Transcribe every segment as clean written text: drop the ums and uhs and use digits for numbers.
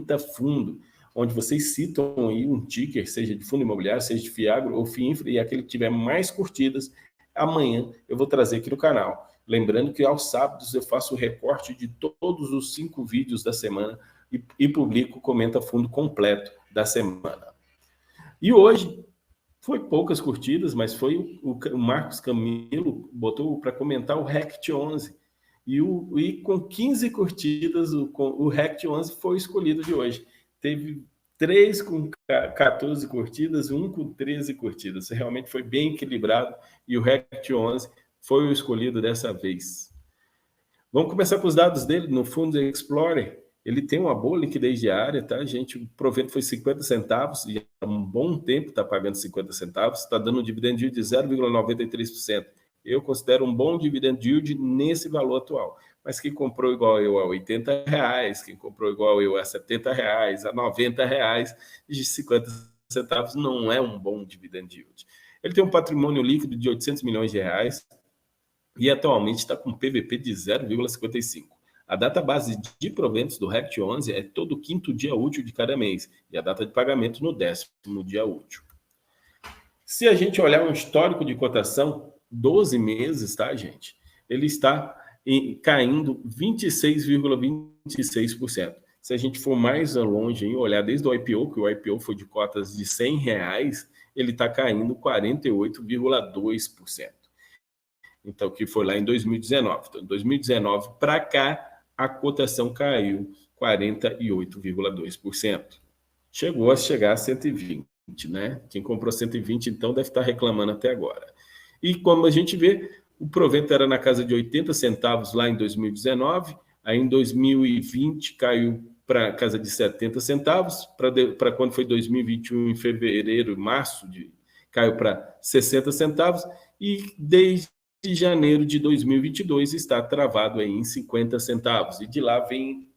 Comenta Fundo, onde vocês citam aí um ticker, seja de fundo imobiliário, seja de FIAGRO ou FIINFRA, e aquele que tiver mais curtidas, amanhã eu vou trazer aqui no canal. Lembrando que aos sábados eu faço o recorte de todos os 5 vídeos da semana e publico o Comenta Fundo completo da semana. E hoje foi poucas curtidas, mas foi o Marcos Camilo botou para comentar o Rect 11. E com 15 curtidas, o Rect 11 foi o escolhido de hoje. Teve 3 com 14 curtidas, 1 com 13 curtidas. Realmente foi bem equilibrado e o Rect 11 foi o escolhido dessa vez. Vamos começar com os dados dele no Fundo Explorer. Ele tem uma boa liquidez diária, tá, gente? O provento foi 50 centavos, e há um bom tempo está pagando 50 centavos, está dando um dividend yield de 0,93%. Eu considero um bom dividend yield nesse valor atual. Mas quem comprou igual eu a R$80, quem comprou igual eu a R$70, a R$90, de 50 centavos não é um bom dividend yield. Ele tem um patrimônio líquido de R$800 milhões e atualmente está com PVP de 0,55. A data base de proventos do Rect 11 é todo quinto dia útil de cada mês e a data de pagamento no 10º dia útil. Se a gente olhar um histórico de cotação, 12 meses, tá, gente? Ele está caindo 26,26%. Se a gente for mais longe e olhar desde o IPO, que o IPO foi de cotas de R$100, ele está caindo 48,2%. Então, que foi lá em 2019. Então, em 2019 para cá, a cotação caiu 48,2%. Chegou a chegar a 120, né? Quem comprou 120, então, deve estar reclamando até agora. E como a gente vê, o provento era na casa de 80 centavos lá em 2019, aí em 2020 caiu para casa de 70 centavos, para quando foi 2021, em fevereiro, março, caiu para 60 centavos, e desde janeiro de 2022 está travado aí em 50 centavos. E de lá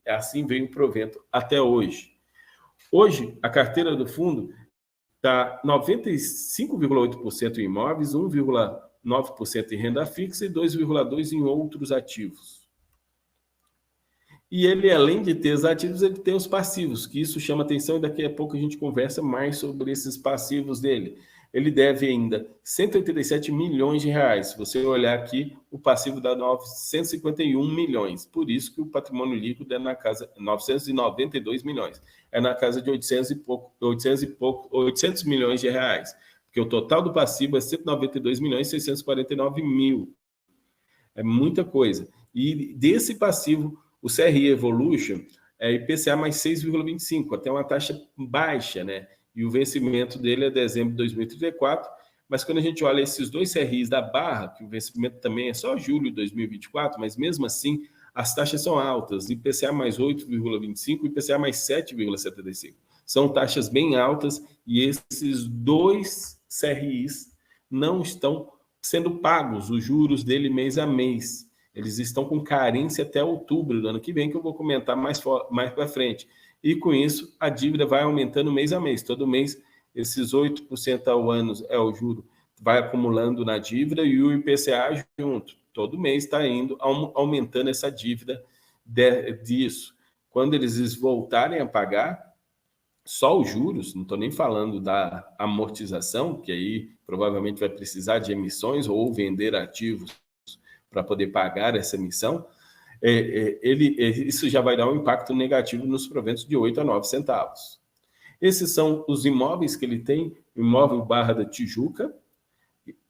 assim vem o provento até hoje. Hoje, a carteira do fundo está 95,8% em imóveis, 1,9% em renda fixa e 2,2% em outros ativos. E ele, além de ter os ativos, ele tem os passivos, que isso chama atenção, e daqui a pouco a gente conversa mais sobre esses passivos dele. Ele deve ainda R$187 milhões. Se você olhar aqui, o passivo dá 951 milhões. Por isso que o patrimônio líquido é na casa de 992 milhões. É na casa de 800 milhões de reais. Porque o total do passivo é 192 milhões e 649 mil. É muita coisa. E desse passivo, o CRI Evolution é IPCA mais 6,25, até uma taxa baixa, né? E o vencimento dele é dezembro de 2034, mas quando a gente olha esses dois CRIs da Barra, que o vencimento também é só julho de 2024, mas mesmo assim as taxas são altas, IPCA mais 8,25 e IPCA mais 7,75. São taxas bem altas e esses dois CRIs não estão sendo pagos, os juros dele mês a mês. Eles estão com carência até outubro do ano que vem, que eu vou comentar mais para frente. E com isso, a dívida vai aumentando mês a mês. Todo mês, esses 8% ao ano é o juro, vai acumulando na dívida e o IPCA junto. Todo mês está indo aumentando essa dívida disso. Quando eles voltarem a pagar, só os juros, não estou nem falando da amortização, que aí provavelmente vai precisar de emissões ou vender ativos para poder pagar essa emissão, isso já vai dar um impacto negativo nos proventos de 8 a 9 centavos. Esses são os imóveis que ele tem: o imóvel Barra da Tijuca,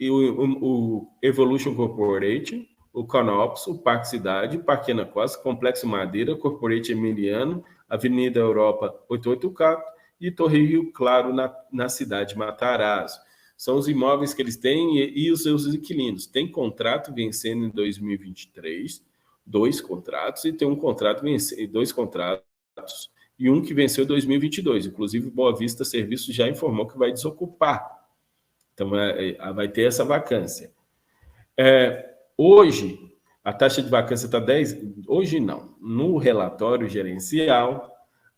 e o Evolution Corporation, o Canopus, o Parque Cidade, Parque Ana Costa, Complexo Madeira, Corporate Emiliano, Avenida Europa 88K e Torre Rio Claro na cidade de Matarazzo. São os imóveis que eles têm e os seus inquilinos. Tem contrato vencendo em 2023, 2 contratos, e tem um contrato vencendo, 2 contratos, e um que venceu em 2022. Inclusive, Boa Vista Serviços já informou que vai desocupar. Então, vai ter essa vacância. Hoje, a taxa de vacância está 10%. Hoje, não. No relatório gerencial,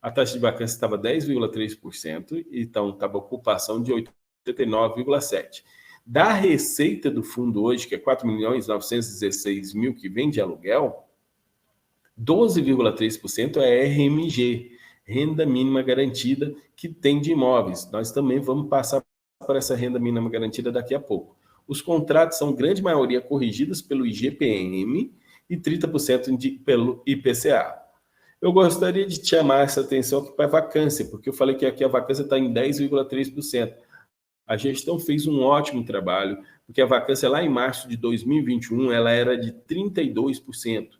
a taxa de vacância estava 10,3%, então estava ocupação de 89,7%. Da receita do fundo hoje, que é 4.916.000 que vem de aluguel, 12,3% é RMG. renda mínima garantida que tem de imóveis. Nós também vamos passar por essa renda mínima garantida daqui a pouco. Os contratos são, grande maioria, corrigidos pelo IGPM e 30% pelo IPCA. Eu gostaria de chamar essa atenção aqui para a vacância, porque eu falei que aqui a vacância está em 10,3%. A gestão fez um ótimo trabalho, porque a vacância lá em março de 2021 ela era de 32%.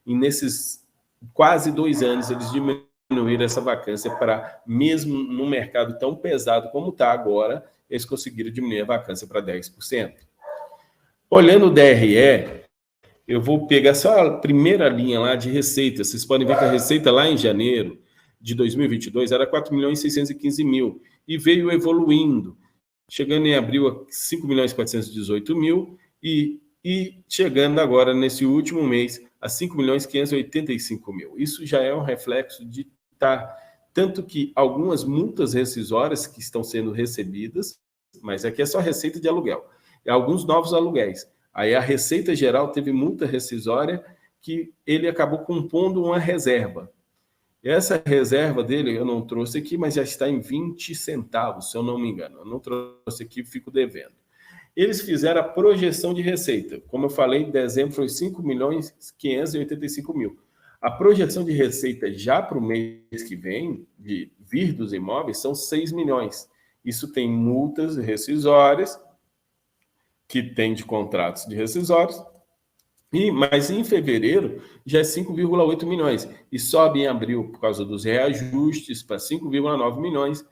E nesses quase 2 anos eles diminuíram essa vacância para, mesmo num mercado tão pesado como está agora, eles conseguiram diminuir a vacância para 10%. Olhando o DRE, eu vou pegar só a primeira linha lá de receita. Vocês podem ver que a receita lá em janeiro de 2022 era 4.615.000 e veio evoluindo, chegando em abril a 5.418.000 e chegando agora, nesse último mês, a 5.585.000. Isso já é um reflexo de tanto que algumas multas rescisórias que estão sendo recebidas, mas aqui é só receita de aluguel, e alguns novos aluguéis. Aí a Receita Geral teve multa rescisória que ele acabou compondo uma reserva. Essa reserva dele eu não trouxe aqui, mas já está em 20 centavos, se eu não me engano. Eu não trouxe aqui, fico devendo. Eles fizeram a projeção de receita. Como eu falei, em dezembro foi 5.585.000. A projeção de receita já para o mês que vem, de vir dos imóveis, são 6 milhões. Isso tem multas rescisórias, que tem de contratos de rescisórios, mas em fevereiro já é 5,8 milhões, e sobe em abril por causa dos reajustes para 5,9 milhões,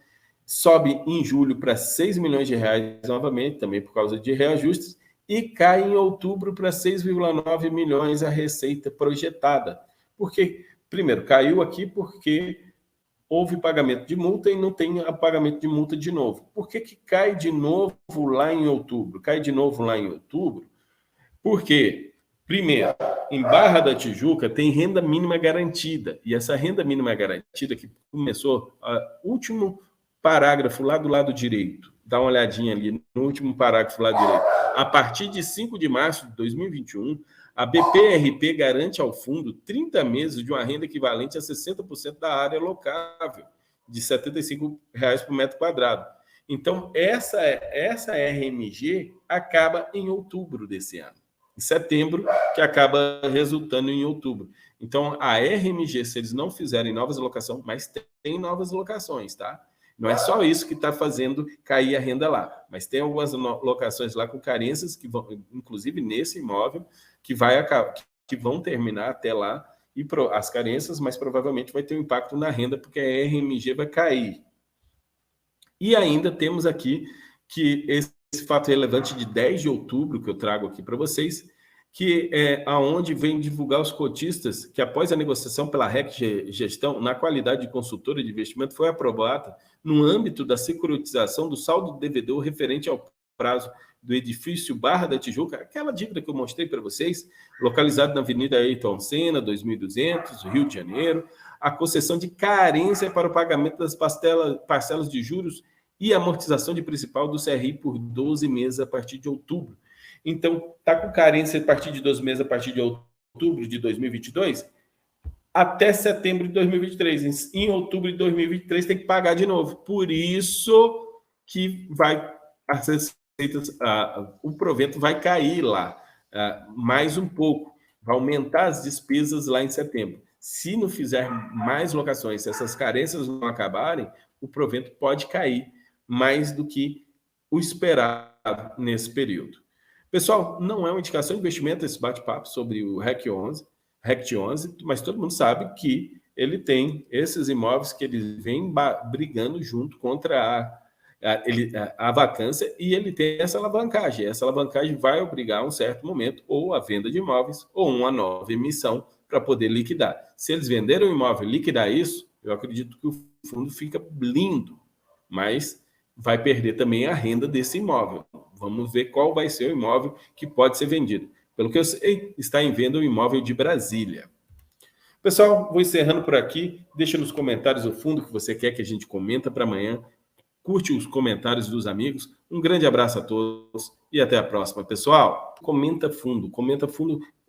sobe em julho para 6 milhões de reais novamente, também por causa de reajustes, e cai em outubro para 6,9 milhões a receita projetada. Porque, primeiro, caiu aqui porque houve pagamento de multa e não tem pagamento de multa de novo. Por que cai de novo lá em outubro? Cai de novo lá em outubro porque, primeiro, em Barra da Tijuca tem renda mínima garantida. E essa renda mínima garantida que começou, último parágrafo lá do lado direito, dá uma olhadinha ali no último parágrafo lá direito. A partir de 5 de março de 2021, a BPRP garante ao fundo 30 meses de uma renda equivalente a 60% da área locável, de R$ 75 por metro quadrado. Então, essa RMG acaba em outubro desse ano. Em setembro, que acaba resultando em outubro. Então, a RMG, se eles não fizerem novas locações, mas tem novas locações, tá? Não é só isso que está fazendo cair a renda lá, mas tem algumas locações lá com carências, que vão, inclusive nesse imóvel, que vão terminar até lá, e as carências, mas provavelmente vai ter um impacto na renda, porque a RMG vai cair. E ainda temos aqui que esse fato relevante de 10 de outubro, que eu trago aqui para vocês, que é aonde vem divulgar os cotistas, que após a negociação pela REC Gestão, na qualidade de consultora de investimento, foi aprovada no âmbito da securitização do saldo do devedor referente ao prazo do edifício Barra da Tijuca, aquela dívida que eu mostrei para vocês, localizado na Avenida Ayrton Senna, 2200, Rio de Janeiro, a concessão de carência para o pagamento das parcelas de juros e amortização de principal do CRI por 12 meses a partir de outubro. Então, está com carência a partir de 12 meses a partir de outubro de 2022 até setembro de 2023. Em outubro de 2023 tem que pagar de novo. Por isso que as receitas, o provento vai cair lá mais um pouco. Vai aumentar as despesas lá em setembro. Se não fizer mais locações, se essas carências não acabarem, o provento pode cair mais do que o esperado nesse período. Pessoal, não é uma indicação de investimento esse bate-papo sobre o REC 11, mas todo mundo sabe que ele tem esses imóveis que ele vem brigando junto contra a vacância, e ele tem essa alavancagem. Essa alavancagem vai obrigar a um certo momento ou a venda de imóveis ou uma nova emissão para poder liquidar. Se eles venderam o imóvel e liquidar isso, eu acredito que o fundo fica lindo, mas vai perder também a renda desse imóvel. Vamos ver qual vai ser o imóvel que pode ser vendido. Pelo que eu sei, está em venda o imóvel de Brasília. Pessoal, vou encerrando por aqui. Deixa nos comentários o fundo que você quer que a gente comenta para amanhã. Curte os comentários dos amigos. Um grande abraço a todos e até a próxima, pessoal. Comenta fundo.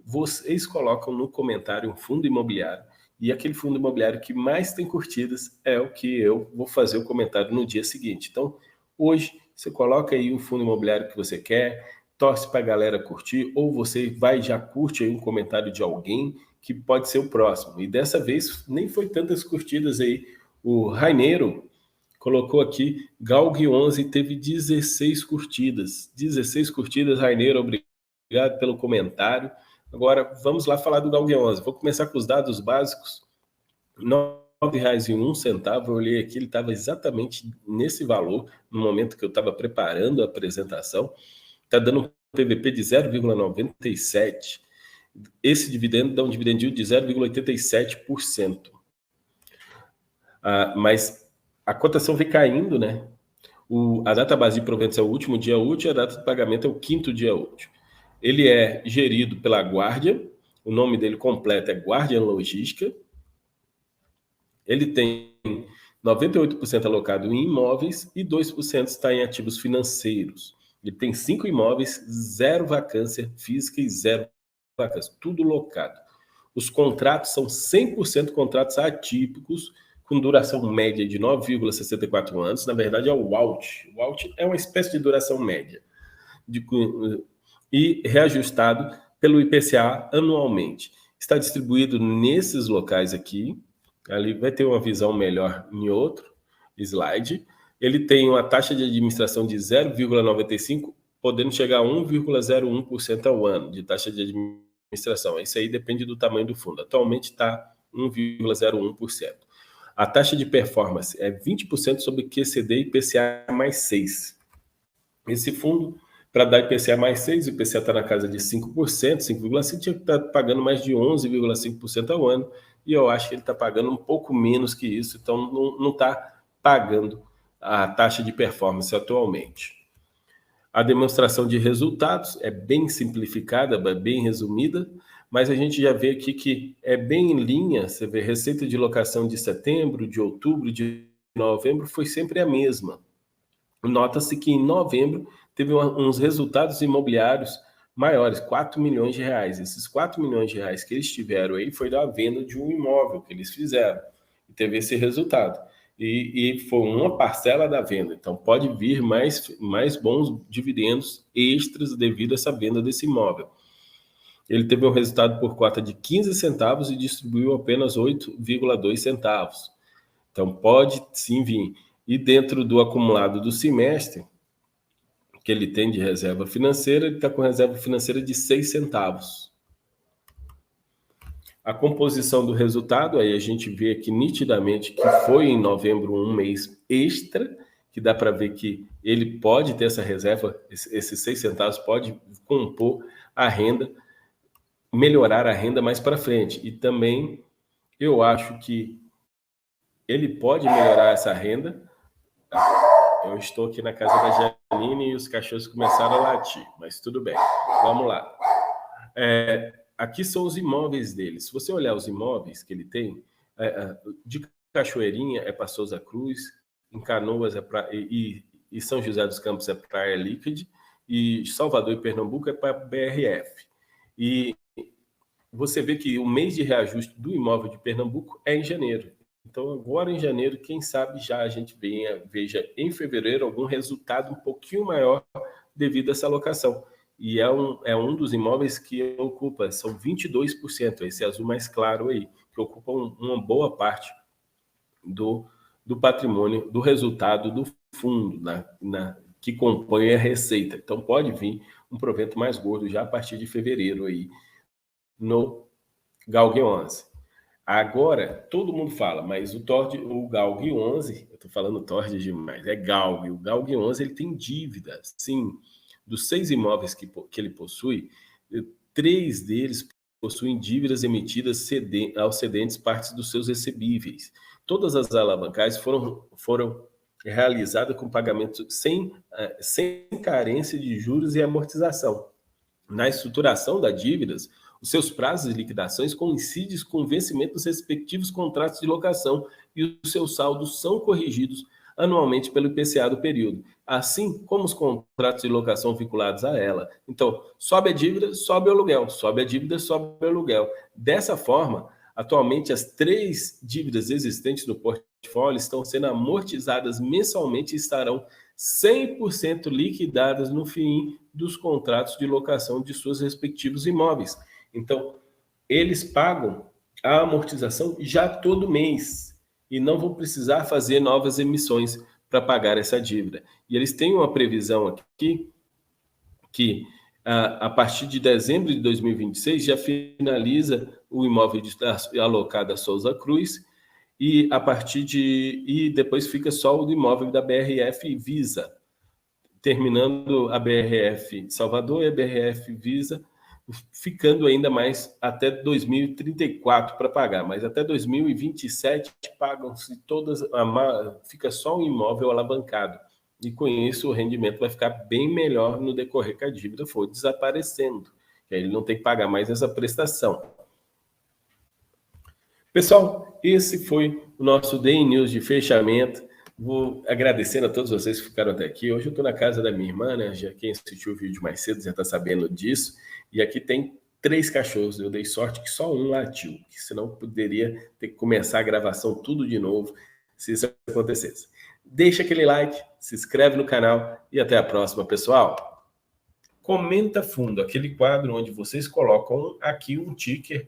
Vocês colocam no comentário um fundo imobiliário E aquele fundo imobiliário que mais tem curtidas é o que eu vou fazer o comentário no dia seguinte. Então, hoje, você coloca aí o fundo imobiliário que você quer, torce para a galera curtir, ou você vai e já curte aí um comentário de alguém que pode ser o próximo. E dessa vez, nem foi tantas curtidas aí. O Raineiro colocou aqui, Galg 11 teve 16 curtidas. 16 curtidas, Raineiro, obrigado pelo comentário. Agora, vamos lá falar do Galg 11. Vou começar com os dados básicos. R$ 9,01, eu olhei aqui, ele estava exatamente nesse valor, no momento que eu estava preparando a apresentação. Está dando um PVP de 0,97. Esse dividendo dá um dividend yield de 0,87%. Mas a cotação vem caindo, né? A data base de proventos é o último dia útil, a data de pagamento é o 5º dia útil. Ele é gerido pela Guardian, o nome dele completo é Guardian Logística. Ele tem 98% alocado em imóveis e 2% está em ativos financeiros. Ele tem 5 imóveis, 0 vacância física e 0 vacância, tudo locado. Os contratos são 100% contratos atípicos, com duração média de 9,64 anos. Na verdade, é o WAUT. O WAUT é uma espécie de duração média. E reajustado pelo IPCA anualmente. Está distribuído nesses locais aqui. Ali vai ter uma visão melhor em outro slide. Ele tem uma taxa de administração de 0,95, podendo chegar a 1,01% ao ano de taxa de administração. Isso aí depende do tamanho do fundo. Atualmente está 1,01%. A taxa de performance é 20% sobre QCD e IPCA mais 6. Esse fundo, para dar IPCA mais 6, o IPCA está na casa de 5%, 5,5%, está pagando mais de 11,5% ao ano, e eu acho que ele está pagando um pouco menos que isso, então não está pagando a taxa de performance atualmente. A demonstração de resultados é bem simplificada, bem resumida, mas a gente já vê aqui que é bem em linha. Você vê receita de locação de setembro, de outubro, de novembro, foi sempre a mesma. Nota-se que em novembro teve uns resultados imobiliários maiores, 4 milhões de reais. Esses 4 milhões de reais que eles tiveram aí foi da venda de um imóvel que eles fizeram. E teve esse resultado. E foi uma parcela da venda. Então pode vir mais bons dividendos extras devido a essa venda desse imóvel. Ele teve um resultado por cota de 15 centavos e distribuiu apenas 8,2 centavos. Então, pode sim vir. E dentro do acumulado do semestre, que ele tem de reserva financeira, ele está com reserva financeira de 6 centavos. A composição do resultado, aí a gente vê aqui nitidamente que foi em novembro um mês extra, que dá para ver que ele pode ter essa reserva, esses 6 centavos pode compor a renda, melhorar a renda mais para frente. E também eu acho que ele pode melhorar essa renda. Eu estou aqui na casa da Janine e os cachorros começaram a latir, mas tudo bem. Vamos lá. Aqui são os imóveis dele. Se você olhar os imóveis que ele tem, de Cachoeirinha é para Souza Cruz, em Canoas e São José dos Campos é para Air Liquide, e Salvador e Pernambuco é para BRF. E você vê que o mês de reajuste do imóvel de Pernambuco é em janeiro. Então, agora em janeiro, quem sabe já a gente veja em fevereiro algum resultado um pouquinho maior devido a essa alocação. E é um dos imóveis que ocupa, são 22%, esse azul mais claro aí, que ocupa uma boa parte do patrimônio, do resultado do fundo, que compõe a receita. Então, pode vir um provento mais gordo já a partir de fevereiro aí, no Galg 11. Agora, todo mundo fala, mas o Galg 11, eu estou falando Tord demais, é Galg. O Galg 11 ele tem dívida, sim. Dos 6 imóveis que ele possui, 3 deles possuem dívidas emitidas aos cedentes partes dos seus recebíveis. Todas as alavancagens foram realizadas com pagamento sem carência de juros e amortização. Na estruturação das dívidas, os seus prazos de liquidações coincidem com o vencimento dos respectivos contratos de locação e os seus saldos são corrigidos anualmente pelo IPCA do período, assim como os contratos de locação vinculados a ela. Então, sobe a dívida, sobe o aluguel, sobe a dívida, sobe o aluguel. Dessa forma, Atualmente, as 3 dívidas existentes no portfólio estão sendo amortizadas mensalmente e estarão 100% liquidadas no fim dos contratos de locação de seus respectivos imóveis. Então, eles pagam a amortização já todo mês e não vão precisar fazer novas emissões para pagar essa dívida. E eles têm uma previsão aqui que a partir de dezembro de 2026 já finaliza o imóvel alocado a Souza Cruz e depois fica só o imóvel da BRF Visa, terminando a BRF Salvador e a BRF Visa, ficando ainda mais até 2034 para pagar, mas até 2027 pagam-se todas, fica só um imóvel alavancado. E com isso o rendimento vai ficar bem melhor no decorrer que a dívida for desaparecendo. Que aí ele não tem que pagar mais essa prestação. Pessoal, esse foi o nosso Day News de fechamento. Vou agradecendo a todos vocês que ficaram até aqui. Hoje eu estou na casa da minha irmã, né? Já quem assistiu o vídeo mais cedo já está sabendo disso. E aqui tem 3 cachorros. Eu dei sorte que só um latiu, que senão poderia ter que começar a gravação tudo de novo se isso acontecesse. Deixa aquele like, se inscreve no canal e até a próxima, pessoal. Comenta fundo, aquele quadro onde vocês colocam aqui um ticker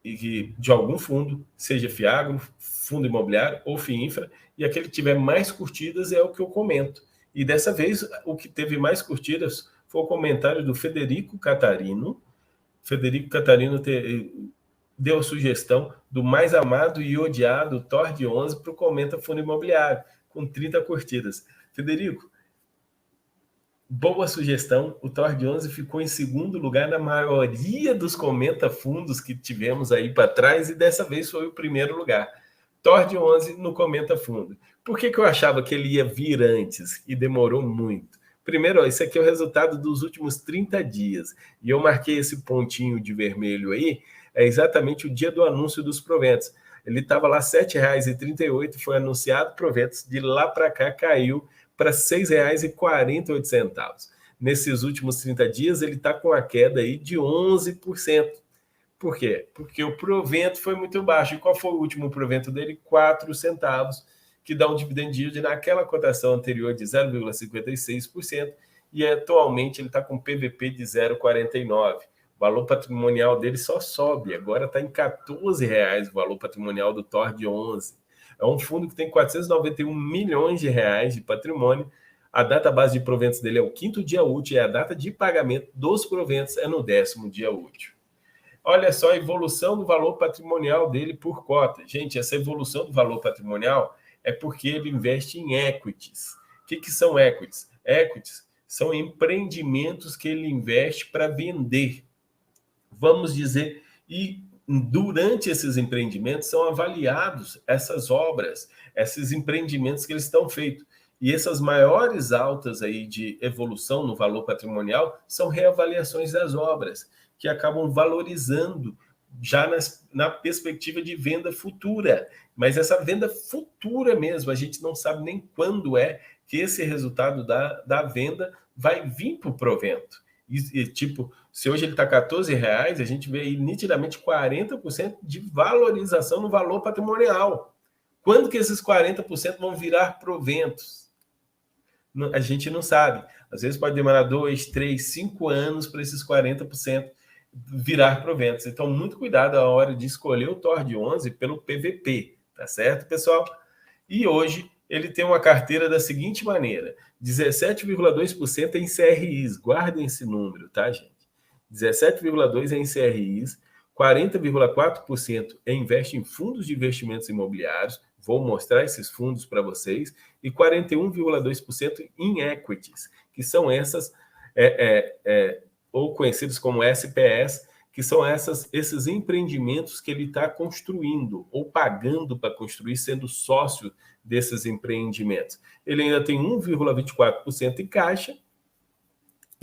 de algum fundo, seja Fiagro, fundo imobiliário ou FIINFRA, e aquele que tiver mais curtidas é o que eu comento. E dessa vez, o que teve mais curtidas foi o comentário do Federico Catarino. Federico Catarino deu a sugestão do mais amado e odiado Tord 11 para o Comenta Fundo Imobiliário, com 30 curtidas. Federico, boa sugestão. O Tord 11 ficou em segundo lugar na maioria dos Comenta Fundos que tivemos aí para trás e dessa vez foi o primeiro lugar. Tord 11 no Comenta Fundo. Por que eu achava que ele ia vir antes e demorou muito? Primeiro, isso aqui é o resultado dos últimos 30 dias. E eu marquei esse pontinho de vermelho aí, é exatamente o dia do anúncio dos proventos. Ele estava lá R$ 7,38, foi anunciado proventos, de lá para cá caiu para R$ 6,48. Nesses últimos 30 dias, ele está com a queda aí de 11%. Por quê? Porque o provento foi muito baixo. E qual foi o último provento dele? 4 centavos, que dá um dividend yield naquela cotação anterior de 0,56%, e atualmente ele está com PVP de 0,49%. O valor patrimonial dele só sobe, agora está em R$ 14,00 o valor patrimonial do Tord 11. É um fundo que tem 491 milhões de reais de patrimônio. A data base de proventos dele é o 5º dia útil e a data de pagamento dos proventos é no 10º dia útil. Olha só a evolução do valor patrimonial dele por cota. Gente, essa evolução do valor patrimonial é porque ele investe em equities. O que são equities? Equities são empreendimentos que ele investe para vender. Vamos dizer, e durante esses empreendimentos são avaliados essas obras, esses empreendimentos que eles estão feitos. E essas maiores altas aí de evolução no valor patrimonial são reavaliações das obras, que acabam valorizando já na perspectiva de venda futura. Mas essa venda futura mesmo, a gente não sabe nem quando é que esse resultado da venda vai vir para o provento. E, tipo, se hoje ele está R$ 14,00, a gente vê aí nitidamente 40% de valorização no valor patrimonial. Quando que esses 40% vão virar proventos? A gente não sabe. Às vezes pode demorar 2, 3, 5 anos para esses 40% virar proventos. Então, muito cuidado a hora de escolher o Tord 11 pelo PVP, tá certo, pessoal? E hoje ele tem uma carteira da seguinte maneira: 17,2% em CRIs, guardem esse número, tá, gente? 17,2% em CRIs, 40,4% investe em fundos de investimentos imobiliários, vou mostrar esses fundos para vocês, e 41,2% em equities, que são essas, ou conhecidos como SPS, que são esses empreendimentos que ele está construindo, ou pagando para construir, sendo sócio desses empreendimentos. Ele ainda tem 1,24% em caixa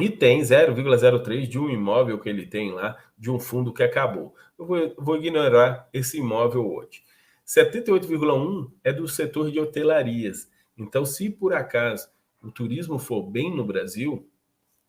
e tem 0,03% de um imóvel que ele tem lá, de um fundo que acabou. Eu vou ignorar esse imóvel hoje. 78,1% é do setor de hotelarias. Então, se por acaso o turismo for bem no Brasil,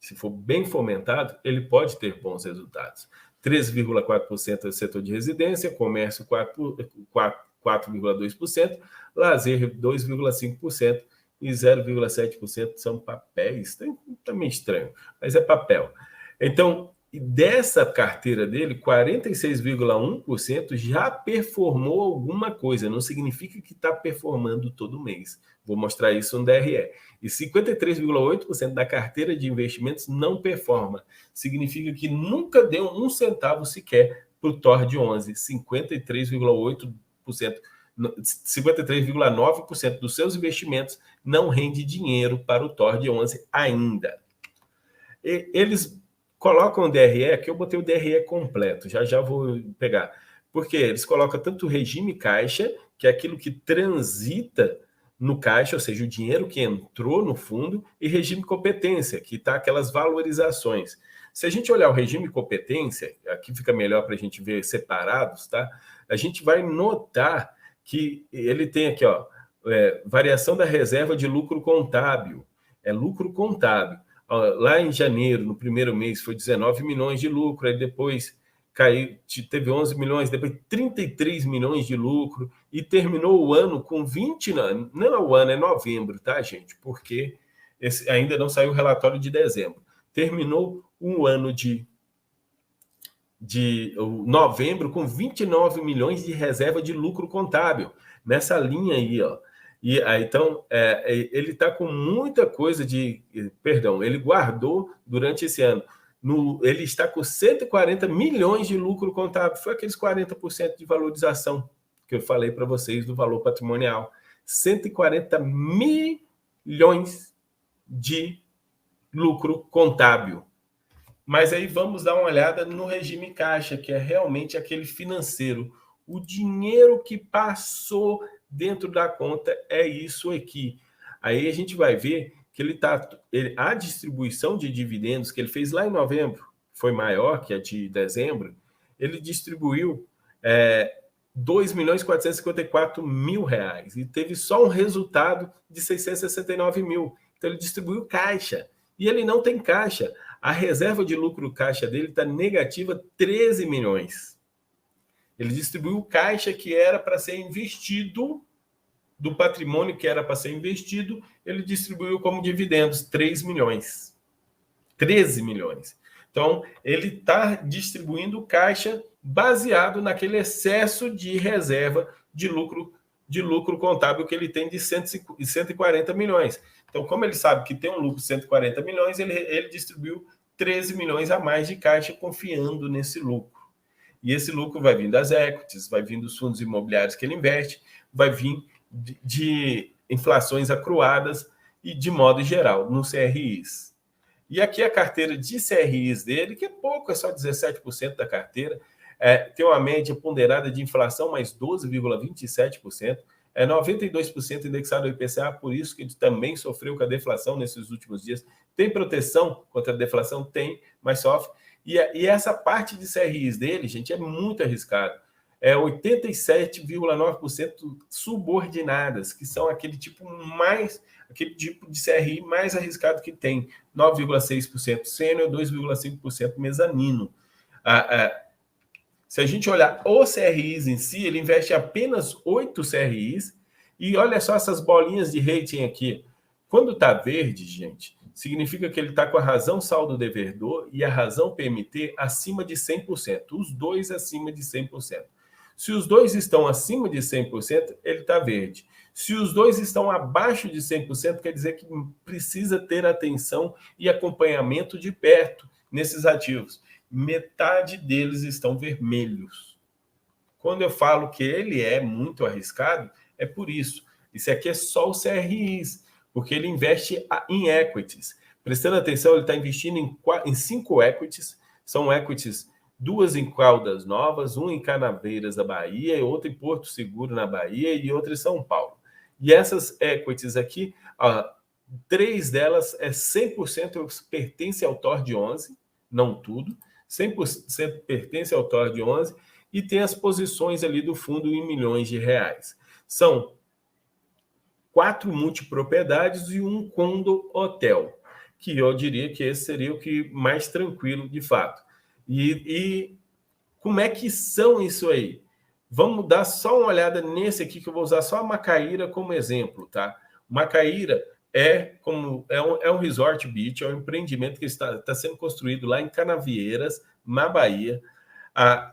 se for bem fomentado, ele pode ter bons resultados. 13,4% do setor de residência, comércio 4,2%, lazer 2,5% e 0,7% são papéis. Está meio estranho, mas é papel. Então, dessa carteira dele, 46,1% já performou alguma coisa. Não significa que está performando todo mês. Vou mostrar isso no DRE. E 53,8% da carteira de investimentos não performa. Significa que nunca deu um centavo sequer para o TOR de 11. 53,9% dos seus investimentos não rende dinheiro para o TOR de 11 ainda. Eles colocam o DRE, aqui eu botei o DRE completo, já vou pegar. Porque eles colocam tanto o regime caixa, que é aquilo que transita no caixa, ou seja, o dinheiro que entrou no fundo, e regime competência, que está aquelas valorizações. Se a gente olhar o regime competência, aqui fica melhor para a gente ver separados, tá? A gente vai notar que ele tem aqui, ó, variação da reserva de lucro contábil. É lucro contábil. Lá em janeiro, no primeiro mês, foi 19 milhões de lucro, aí depois caiu, teve 11 milhões, depois 33 milhões de lucro, e terminou o ano com 20, não é o ano, é novembro, tá, gente? Porque ainda não saiu o relatório de dezembro. Terminou um ano de novembro com 29 milhões de reserva de lucro contábil, nessa linha aí, ó. E aí, então, ele está com muita coisa ele guardou durante esse ano. Ele está com 140 milhões de lucro contábil. Foi aqueles 40% de valorização que eu falei para vocês do valor patrimonial. 140 milhões de lucro contábil. Mas aí vamos dar uma olhada no regime caixa, que é realmente aquele financeiro. O dinheiro que passou dentro da conta é isso aqui. Aí a gente vai ver que a distribuição de dividendos que ele fez lá em novembro foi maior que a de dezembro. Ele distribuiu R$2.454.000 e teve só um resultado de 669 mil. Então ele distribuiu caixa e ele não tem caixa. A reserva de lucro caixa dele está negativa 13 milhões. Ele distribuiu caixa que era para ser investido, do patrimônio que era para ser investido, ele distribuiu como dividendos 3 milhões. 13 milhões. Então, ele está distribuindo caixa baseado naquele excesso de reserva de lucro contábil que ele tem de 140 milhões. Então, como ele sabe que tem um lucro de 140 milhões, ele distribuiu 13 milhões a mais de caixa confiando nesse lucro. E esse lucro vai vir das equities, vai vir dos fundos imobiliários que ele investe, vai vir de inflações acruadas e, de modo geral, no CRIs. E aqui a carteira de CRIs dele, que é pouco, é só 17% da carteira, tem uma média ponderada de inflação mais 12,27%, é 92% indexado ao IPCA, por isso que ele também sofreu com a deflação nesses últimos dias. Tem proteção contra a deflação? Tem, mas sofre. E essa parte de CRIs dele, gente, é muito arriscado. É 87,9% subordinadas, que são aquele tipo de CRI mais arriscado que tem. 9,6% sênior, 2,5% mezanino. Se a gente olhar os CRIs em si, ele investe apenas 8 CRIs, e olha só essas bolinhas de rating aqui. Quando está verde, gente, significa que ele está com a razão saldo devedor e a razão PMT acima de 100%, os dois acima de 100%. Se os dois estão acima de 100%, ele está verde. Se os dois estão abaixo de 100%, quer dizer que precisa ter atenção e acompanhamento de perto nesses ativos. Metade deles estão vermelhos. Quando eu falo que ele é muito arriscado, é por isso. Isso aqui é só o CRIs, porque ele investe em equities. Prestando atenção, ele está investindo em 5 equities. São equities, 2 em Caldas Novas, 1 em Canaveiras da Bahia, outra em Porto Seguro, na Bahia, e outra em São Paulo. E essas equities aqui, 3 delas 100% pertence ao TOR de 11, não tudo, 100% pertence ao TOR de 11, e tem as posições ali do fundo em milhões de reais. São 4 multipropriedades e 1 condo hotel, que eu diria que esse seria o que mais tranquilo de fato. E Como é que são isso aí? Vamos dar só uma olhada nesse aqui, que eu vou usar só a Macaíra como exemplo, tá? Macaíra é um resort beach, é um empreendimento que está sendo construído lá em Canavieiras, na Bahia,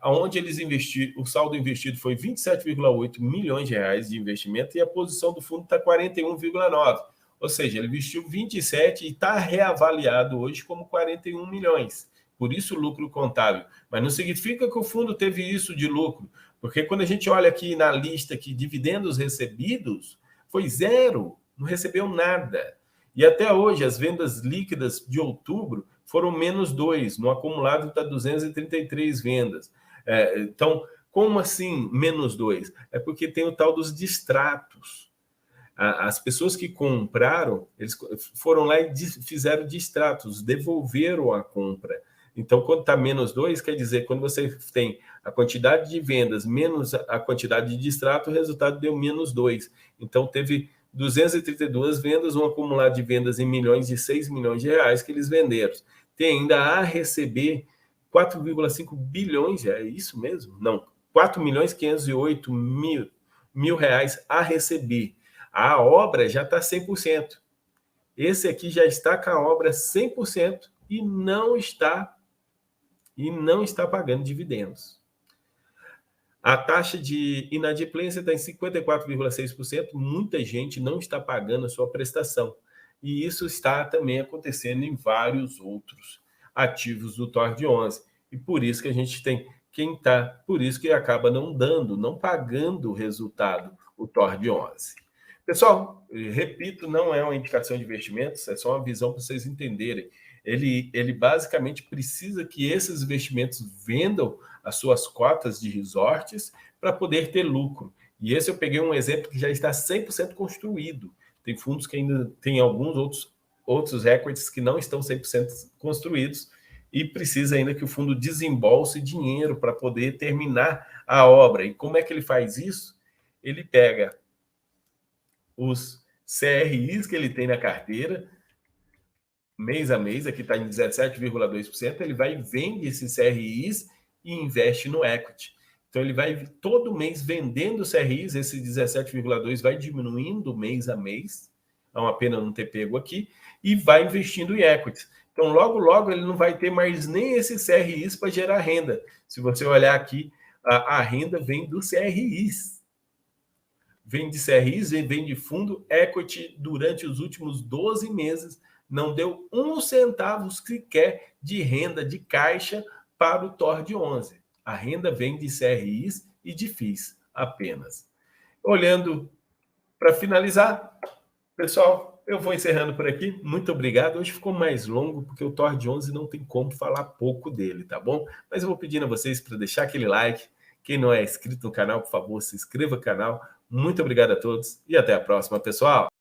onde eles investiram, o saldo investido foi 27,8 milhões de reais de investimento e a posição do fundo está 41,9. Ou seja, ele investiu 27 e está reavaliado hoje como 41 milhões. Por isso o lucro contábil. Mas não significa que o fundo teve isso de lucro, porque quando a gente olha aqui na lista que dividendos recebidos, foi zero, não recebeu nada. E até hoje, as vendas líquidas de outubro foram menos 2, no acumulado está 233 vendas. Então, como assim menos 2? É porque tem o tal dos distratos. As pessoas que compraram, eles foram lá e fizeram distratos, devolveram a compra. Então, quando está menos 2, quer dizer, quando você tem a quantidade de vendas menos a quantidade de distrato, o resultado deu menos 2. Então, teve 232 vendas, um acumulado de vendas em milhões de 6 milhões de reais que eles venderam. Tem ainda a receber 4,5 bilhões, é isso mesmo? Não, 4 milhões 508 mil reais a receber. A obra já está 100%. Esse aqui já está com a obra 100% e não está pagando dividendos. A taxa de inadimplência está em 54,6%. Muita gente não está pagando a sua prestação. E isso está também acontecendo em vários outros ativos do TOR 11. E por isso que a gente tem por isso que acaba não pagando o resultado, o TOR 11. Pessoal, repito, não é uma indicação de investimentos, é só uma visão para vocês entenderem. Ele basicamente precisa que esses investimentos vendam as suas cotas de resorts para poder ter lucro. E esse eu peguei um exemplo que já está 100% construído. Tem fundos que ainda tem alguns outros recordes que não estão 100% construídos e precisa ainda que o fundo desembolse dinheiro para poder terminar a obra. E como é que ele faz isso? Ele pega os CRIs que ele tem na carteira, mês a mês, aqui está em 17,2%, ele vai e vende esses CRIs e investe no equity. Então, ele vai todo mês vendendo CRIs, esse 17,2% vai diminuindo mês a mês, é uma pena não ter pego aqui, e vai investindo em equities. Então, logo, logo, ele não vai ter mais nem esses CRIs para gerar renda. Se você olhar aqui, a renda vem dos CRIs. Vem de CRIs, vem de fundo equity durante os últimos 12 meses, não deu um centavo sequer de renda de caixa para o TOR 11. A renda vem de CRIs e de FIIs apenas. Olhando para finalizar, pessoal, eu vou encerrando por aqui. Muito obrigado. Hoje ficou mais longo, porque o TOR 11 não tem como falar pouco dele, tá bom? Mas eu vou pedindo a vocês para deixar aquele like. Quem não é inscrito no canal, por favor, se inscreva no canal. Muito obrigado a todos e até a próxima, pessoal!